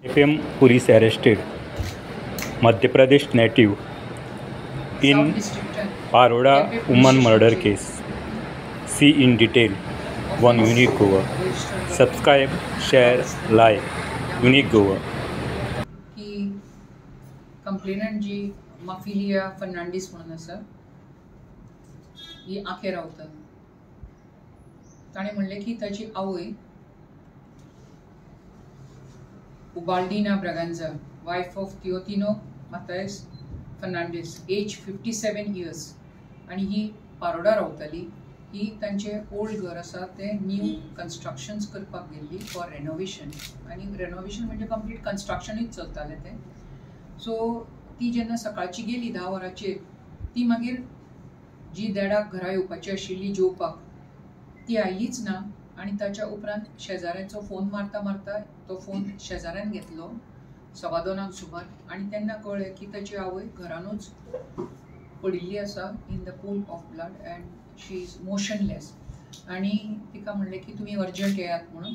APM police arrested Madhya Pradesh native in Baroda woman murder case. See in detail on Unique Goa. Subscribe, share, like. Unique Goa. की complainant जी माफिलिया फर्नांडीस म्हणून आसा ही आखे रावता. ताणें म्हणलें की ताची आवय Ubaldina Braganza, wife of Teotonio Matias Fernandes, age 57 years, आनी ही पारोडा रावताली. ही तांचें ओल्ड घर आसा तें न्यू कन्स्ट्रक्शन्स करपाक गेल्ली फॉर रेनोवेशन. आनी रेनोवेशन म्हणजे कंप्लीट कन्स्ट्रक्शनूच चलतालें तें. सो ती जेन्ना सकाळची गेली 10 वरांचेर, ती मागीर जी देडाक घरा येवपाची आशिल्ली जेवपाक, ती आयलीच ना. आनी ताच्या उपरांत शेजाऱ्याचो फोन मारता मारता तो फोन शेजाऱ्यान घेतलो 2:15 सुमार. आनी तेन्ना कळ्ळें की ताची आवय घरानूच पडिल्ली आसा in the pool of blood and she is motionless. आनी तिका म्हणलें की तुमी अर्जंट येयात म्हणून.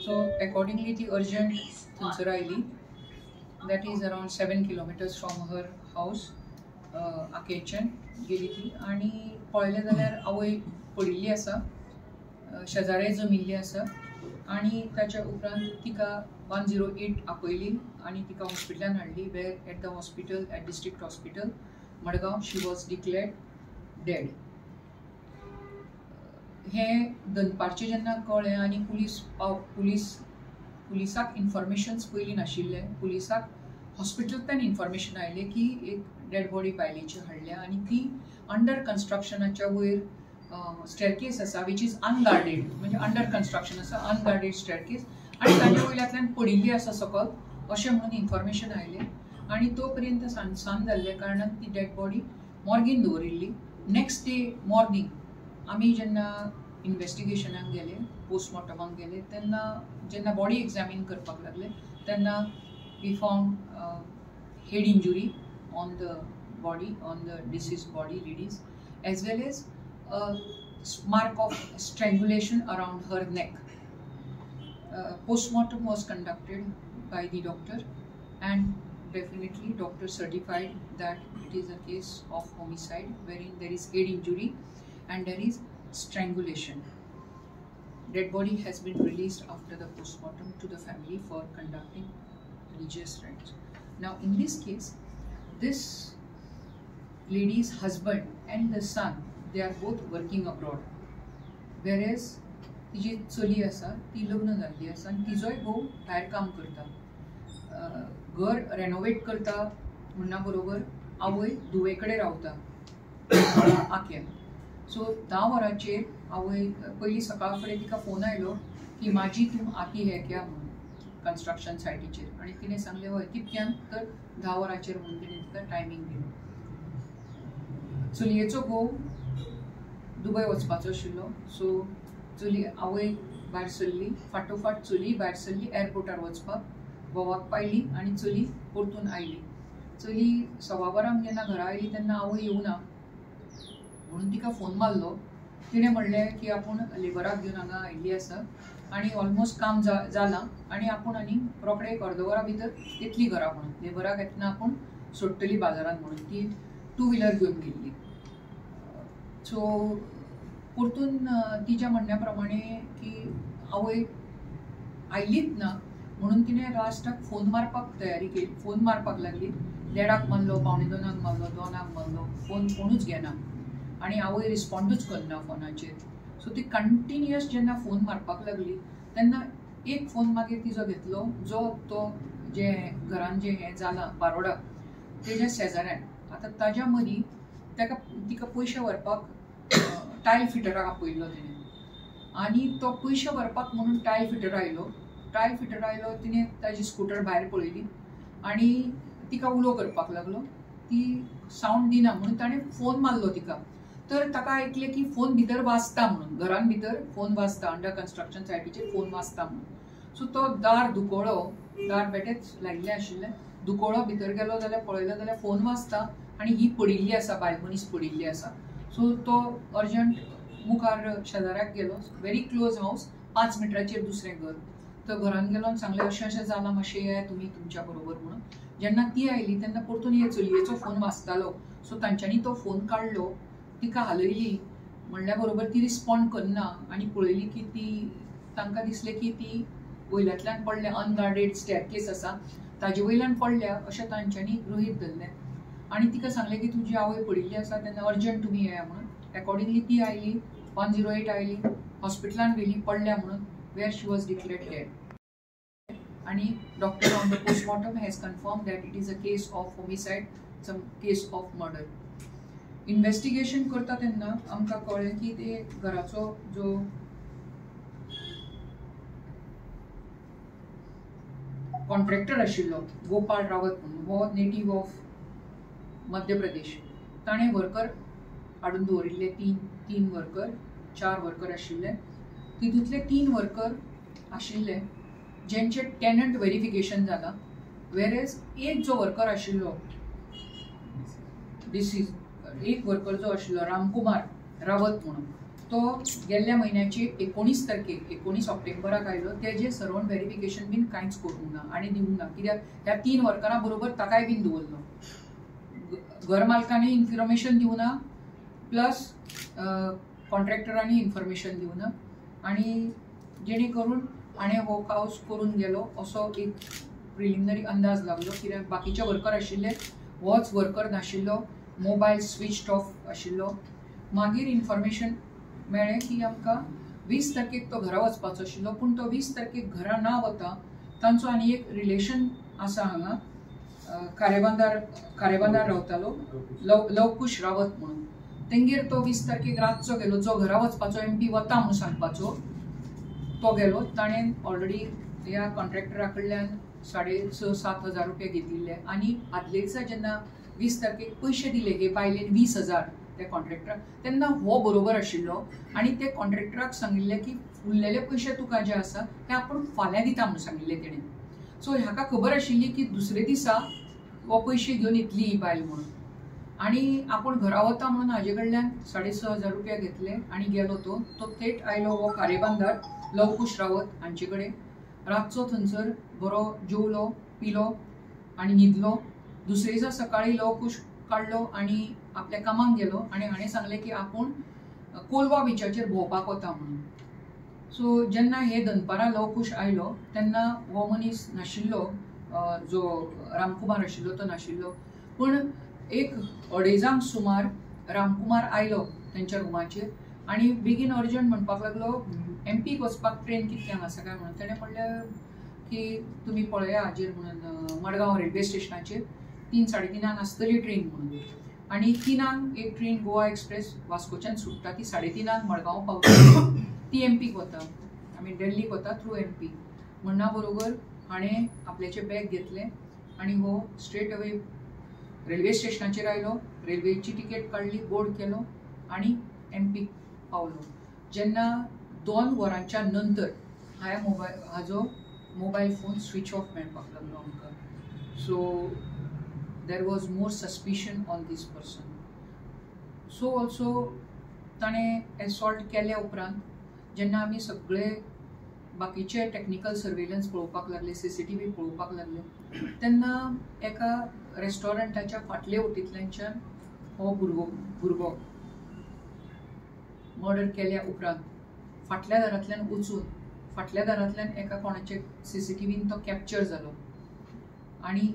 सो अकॉर्डिंगली ती अर्जंट थंयसर oily. That is around 7 kilometres from her हावस. आकेच्यान गेली ती आनी पळयलें जाल्यार आवय पडिल्ली आसा, शेजारे जमिल्ली आसा. आनी ताच्या उपरांत तिका 108 आपयली आनी तिका हॉस्पिटलान हाडली. Where at the hospital, at district hospital Madgaon, she was declared dead. हें दनपारचें जेन्ना कळ्ळें आनी पुलिसाक इन्फॉर्मेशन्स पयलीं नाशिल्ले. पुलिसाक हॉस्पिटलांतल्यान इन्फॉर्मेशन आयलें की एक डेड बॉडी बायलेची हाडल्या आनी ती अंडर कन्स्ट्रक्शनाच्या वयर स्टेरकेस आसा वीच इज अनगार्डेड, म्हणजे अंडर कन्स्ट्रक्शन आसा, अनगार्डेड स्टेरकेस, आनी ताच्या वयल्यातल्यान पडिल्ली आसा सकल अशें म्हणून इन्फॉर्मेशन आयलें. आनी तो पर्यंत सांज जाल्ल्या कारणान ती डेड बॉडी मॉर्गीन दवरिल्ली. नेक्स्ट डे मॉर्निंग आमी जेन्ना इन्वेस्टिगेशनाक गेले, पोस्टमॉर्टमाक गेले, तेन्ना जेन्ना बॉडी एक्झामीन करपाक लागले तेन्ना we found head injury on the body, on the deceased body ladies, as well as mark of strangulation around her neck. Postmortem was conducted by the doctor and definitely doctor certified that it is a case of homicide wherein there is head injury and there is strangulation. Dead body has been released after the postmortem to the family for conducting religious rites. Now in this case, this lady's husband and the son, they are both working abroad, whereas तिची चली आसा ती लग्न जाल्ली आसा आनी तिजोय घोव भायर काम करता. घर रेनोवेट करता म्हणना बरोबर आवय धुवे कडेन रावता आख्या. सो 10 वरांचेर आवय पयलीं सकाळ फुडें तिका फोन आयलो की माझी तूं आती हे क्या म्हणून कन्स्ट्रक्शन सायटीचेर. आनी तिणें सांगलें हय कितक्यान, तर 10 वरांचेर म्हणून तिणें तिका टायमींग दिलो. चलयेचो घोव दुबय वचपाचो आशिल्लो. सो चली आवय भायर सरली, फाटोफाट चली भायर सरली एअरपोर्टार वचपाक, घोवाक पायली आनी चली परतून आयली. चली 12:15 जेन्ना घरा आयली तेन्ना आवय येवना म्हणून तिका फोन मारलो. तिणें म्हणलें की आपूण लेबराक घेवन हांगा आयिल्ली आसा आनी ऑलमोस्ट काम जालां आनी आपूण आनी रोखडे एक अर्द वरा भितर येतली घरा म्हणून. लेबराक येतना आपूण सोडटली बाजारांत म्हणून ती 2 व्हिलर घेवन गेल्ली. सो परतून तिच्या म्हणण्या प्रमाणे की आवय आयलीच ना म्हणून तिणें लास्टाक फोन मारपाक तयारी केली. फोन मारपाक लागली. 1:30 मारलो, 1:45 मारलो, 2 मारलो, फोन कोणूच घेना आनी आवय रिस्पॉन्डूच करना फोनाचेर. सो ती कंटिन्युअस जेन्ना फोन मारपाक लागली तेन्ना एक फोन मागीर तिजो घेतलो जो तो जे घरान जे हें जालां बारोडा तेज्या शेजाऱ्यान. आतां ताज्या मदीं तिका पयशे व्हरपाक टायल फिटराक आपयल्लो तिणें आनी तो पयशे व्हरपाक म्हणून टायल फिटर आयलो. तिणें ताजी स्कूटर भायर पळयली आनी तिका उलो करपाक लागलो. ती सावंड दिना म्हणून ताणें फोन मारलो तिका. तर ताका आयकलें की फोन भितर वाजता म्हणून, घरान भितर फोन वाजता, अंडर कन्स्ट्रक्शन सायटीचेर फोन वाजता म्हणून. सो तो दार धुकोळो, दार बेटेच लायिल्लें आशिल्लें, धुकोळो भितर गेलो जाल्यार पळयलो जाल्यार फोन वाजता आनी ही पडिल्ली आसा, बायल मनीस पडिल्ली आसा. सो तो अर्जंट मुखार शेजाऱ्याक गेलो. व्हेरी क्लोज हावस, 5 मिनटाचेर दुसरें घर. तो घरान गेलो आनी सांगलें अशें अशें जालां, मातशें येयात तुमी तुमच्या बरोबर म्हणून. जेन्ना ती आयली तेन्ना परतून हे चलयेचो फोन वाजतालो. सो तांच्यांनी तो फोन काडलो, तिका हालयली, म्हणल्या बरोबर ती रिस्पॉन्ड करना आनी पळयली की ती तांकां दिसलें की ती वयल्यातल्यान पडल्या, अनगार्डेड स्टेअरकेस आसा ताजे वयल्यान पडल्या अशें तांच्यांनी गृहीत धरलें. आनी तिका सांगलें की तुजी आवय पडिल्ली आसा तेन्ना अर्जंट तुमी येया म्हणून. अकॉर्डिंगली ती आयली, 108 आयली, हॉस्पिटलान गेली, पडल्या म्हणून, where she was declared dead. आणि doctor on the postmortem has confirm that it is a case of homicide, some case of murder. Investigation करता तेन्ना आमकां कळ्ळें की ते घराचो जो कॉन्ट्रॅक्टर आशिल्लो गोपाळ रावत म्हणून, हो नेटिव्ह ऑफ मध्य प्रदेश, ताणें वर्कर हाडून दवरिल्ले तीन वर्कर, 4 वर्कर आशिल्ले. तितूंतले 3 वर्कर आशिल्ले जेंचे टेनंट व्हेरिफिकेशन जालां, वेरेज एक जो वर्कर आशिल्लो एक वर्कर जो आशिल्लो रामकुमार रावत म्हणून, तो गेल्ल्या म्हयन्याची 19 तारखेक 19 ऑक्टोबराक आयलो. तेजे सरावंड व्हेरिफिकेशन बीन कांयच करूंक ना आनी दिवंक ना, कित्याक ह्या 3 वर्करां बरोबर ताकाय बीन दवरलो. घर मालकांनी इन्फॉर्मेशन दिवना, प्लस कॉन्ट्रॅक्टरांनी इन्फॉर्मेशन दिवना, आनी जेणे करून हाणें हो कावस करून गेलो असो एक प्रिलिमिनरी अंदाज लागलो. कित्याक बाकीचे वर्कर आशिल्ले, होच वर्कर नाशिल्लो, मोबायल स्विच ऑफ आशिल्लो. मागीर इन्फॉर्मेशन मेळ्ळें की आमकां 20 तारखेक तो घरा वचपाचो आशिल्लो, पूण तो 20 तारखेक घरा ना वता तांचो आनी एक रिलेशन आसा हांगा, खारेबांदार रावतालो, लवकुश रावत म्हणून. तेंगेर तो 20 तारखेक रातचो गेलो, जो घरा वचपाचो MP वता म्हणून सांगपाचो तो गेलो. ताणें ऑलरेडी ह्या कॉन्ट्रॅक्टरा कडल्यान 6,500-7 हजार रुपया घेतिल्ले, आनी आदले दिसा जेन्ना 20 तारखेक पयशे दिले हे बायलेन 20,000 त्या कॉन्ट्रॅक्टराक, तेन्ना हो बरोबर आशिल्लो आनी ते कॉन्ट्रॅक्टराक सांगिल्ले की उरलेले पयशे तुका जे आसा ते आपूण फाल्यां दिता म्हणून सांगिल्लें तेणें. सो हाका खबर आशिल्ली की दुसरे दिसा हो पयशे घेवन येतली ही बायल म्हणून, आनी आपूण घरा वता म्हणून हाजे कडल्यान 6,500 रुपया घेतले आनी गेलो. तो थेट आयलो हो खारेबांदार लवकुश रावत हांचे कडेन. रातचो थंयसर बरो जेवलो पिलो आनी न्हिदलो. दुसरे दिसा सकाळी लवकुश काडलो आनी आपल्या कामाक गेलो आनी हाणें सांगलें की आपूण कोलवा बिचाचेर भोंवपाक वता म्हणून. सो जेन्ना हे दनपारां लवकुश आयलो तेन्ना हो मनीस नाशिल्लो, जो रामकुमार आशिल्लो तो नाशिल्लो. पूण 1:30 सुमार रामकुमार आयलो तेंच्या रुमाचेर आनी बेगीन अर्जंट म्हणपाक लागलो, MPक वचपाक ट्रेन कितल्यांक आसा काय म्हणून. तेणें म्हणलें की तुमी पळया हाजेर म्हणून, मडगांव रेल्वे स्टेशनाचेर 3-3:30 आसतली ट्रेन म्हणून. आनी 3 एक ट्रेन गोवा एक्सप्रेस वास्कोच्यान सुट्टा, ती 3:30 मडगांव पावता, ती MPक वता, आमी दिल्लीक वता थ्रू MP. म्हणना बरोबर हाणें आपल्याचे बॅग घेतलें आनी हो स्ट्रेट अवे रेल्वे स्टेशनाचेर आयलो, रेल्वेची तिकेट काडली, बोर्ड केलो आनी MPक पावलो. जेन्ना 2 वरांच्या नंतर हाजो मोबायल फोन स्विच ऑफ मेळपाक लागलो आमकां. So there was more suspicion on this person. So also ताणें एसॉल्ट केल्या उपरांत जेन्ना आमी सगळे बाकीचे टॅक्निकल सर्वेलन्स पळोवपाक लागले, CCTV पळोवपाक लागले, तेन्ना एका रेस्टॉरंटाच्या फाटले वटेंतल्यानच्यान हो भुरगो मर्डर केल्या उपरांत फाटल्या दारांतल्यान वचून फाटल्या दारांतल्यान एका कोणाचे CCTVन तो कॅप्चर जालो आनी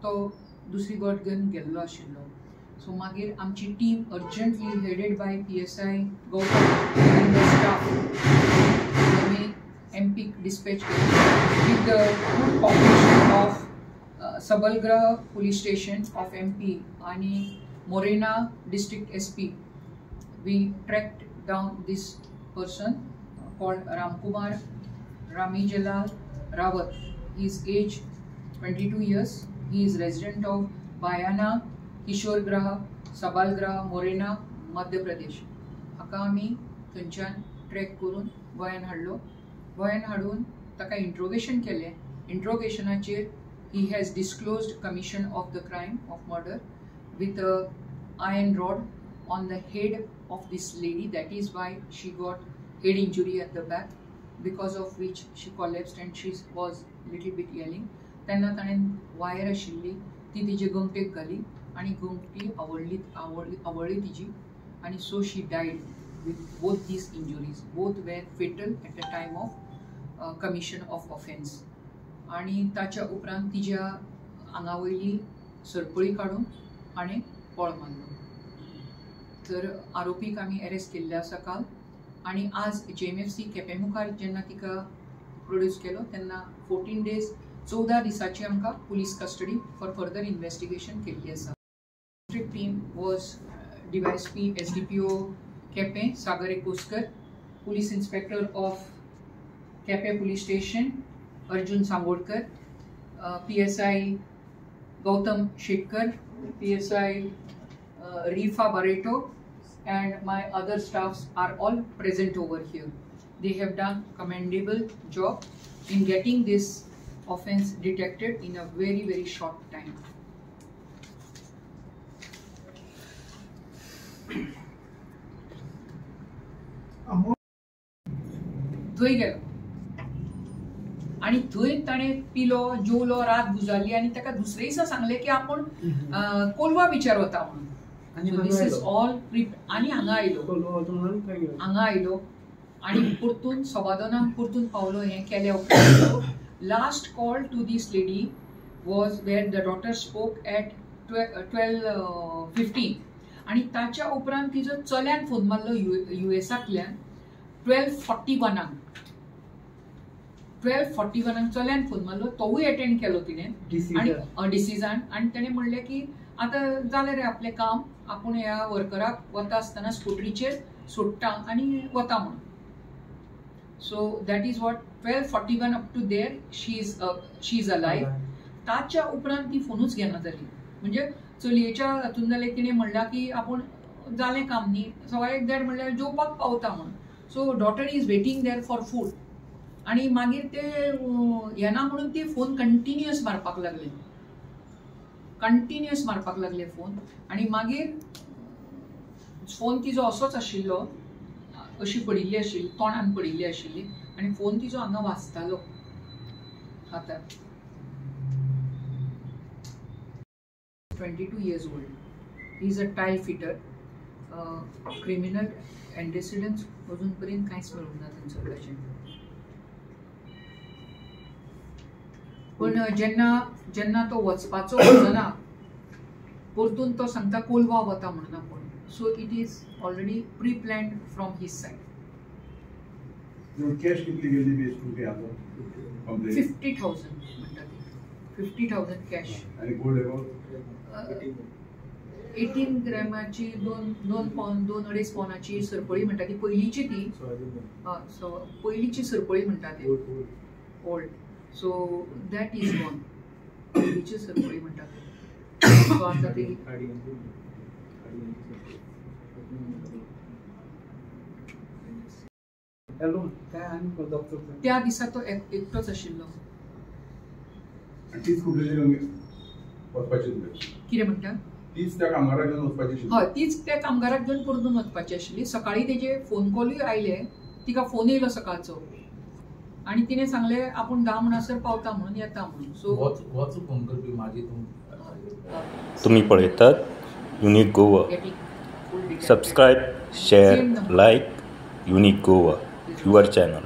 तो दुसरी गट घेवन गेल्लो आशिल्लो. सो मागीर आमची team urgently headed by PSI Gautam and the staff आमी MPक डिस्पॅच केली with the full cooperation of Sabalgarh police station of MP आणि Morena district SP. We tracked down this person called Ramkumar Ramijalal Rawat. He is age 22 years. He is resident of Bayana, Kishorgraha, Sabalgraha, Morena, Madhya Pradesh. हाका आमी थंयच्यान track करून गोंयान हाडलो. गोंयान हाडून ताका इंट्रोगेशन केलें. इंट्रोगेशनाचेर he has disclosed commission of the crime of murder with a iron rod on the head of this lady. That is why she got head injury at the back. Because of which she collapsed and she was little bit yelling. तेन्ना ताणें wire आशिल्ली ती तिजे गमटेक घाली आनी गमटी आवडली तिजी आनी so she died with both these injuries. Both were fatal at the time of commission of offence. आणि ताच्या उपरांत तिच्या आंगावयली सरपळी काडून हाणें पळ मारलो. तर आरोपीक आमी अरेस्ट केल्ले आसा काल आनी आज JMFC केपें मुखार जेन्ना तिका प्रोड्यूस केलो तेन्ना 14 days 14 दिसाची आमकां police custody for further investigation केल्ली आसा. Team was DYSP SDPO Quepem Sagar Ekoskar, police inspector of Quepem police station Arjun Sangodkar, PSI Gautam Shetkar, PSI Rifa Barreto, and my other staffs are all present over here. They have done commendable job in getting this offence detected in a very, very short time. थंय गेलो आनी थंय ताणें पिलो जेवलो रात गुजारली आनी ताका दुसरे दिसा सांगलें की आपूण कोलवा बिचार वता म्हणून. दिस इज ऑल आनी हांगा आयलो आनी परतून सबादनाक परतून पावलो. हें केले उपरांत last call to this lady was where the daughter spoke at 12:15 आनी ताच्या उपरांत तिजो चल्यान फोन मारलो USAंतल्यान 12:41 चल्यान फोन मारलो. तोवूय अटेंड केलो तिणें आनी डिसिजान आनी ताणें म्हणलें की आतां जालें रे आपलें काम, आपूण ह्या वर्कराक वता आसतना स्कूटरीचेर सोडटा आनी वता म्हणून. So that is what 12:41 up to there she is alive. ताच्या उपरांत ती फोनूच घेना जाली. म्हणजे चलयेच्या हातून जालें तिणें म्हणलां की आपूण जालें काम न्ही, सवाय एक देड म्हणल्यार जेवपाक पावता म्हणून. So daughter is waiting there for food आनी मागीर ते येना म्हणून ती फोन कंटिन्युअस मारपाक लागले फोन आनी मागीर फोन तिजो असोच आशिल्लो, अशी पडिल्ली आशिल्ली, तोंडान पडिल्ली आशिल्ली आनी फोन तिजो हांगा वाजतालो हाताक. 22 years old. He is a tile fitter. Criminal antecedents अजून पर्यंत कांयच मेळूंक ना तांचो ताचें. पण जेन्ना तो वचपाचो वचना परतून तो सांगता कोलवा वता म्हणून आपूण. So it is already preplanned from his side. Cash कितली गेली बेस आता 50,000 म्हणटा ती. 50,000 कॅश आणि गोल्ड अबाउट 18 ग्रॅमाची 2.5 पौनाची सरपळी म्हणटा ती पयलीची ती. पयलीची सरपळी म्हणटा ती old. So that is one पयलीची सरपळी म्हणटा ती. सो आतां ती त्या दिसा तो एकटोच आशिल्लो. कितें म्हणटा? तीच त्या कामगाराक घेवन वचपाची आशिल्ली. हय, तीच त्या कामगाराक घेवन परतून वचपाची आशिल्ली. सकाळी तेजे फोन कॉलूय आयले, तिका फोन येयलो सकाळचो आनी तिणें सांगलें आपूण 10 म्हणसर पावता म्हणून, येता म्हणून. सो फोन करपी मागीर तुम्ही पळयतात unique Goa. Subscribe, share, like unique Goa your channel.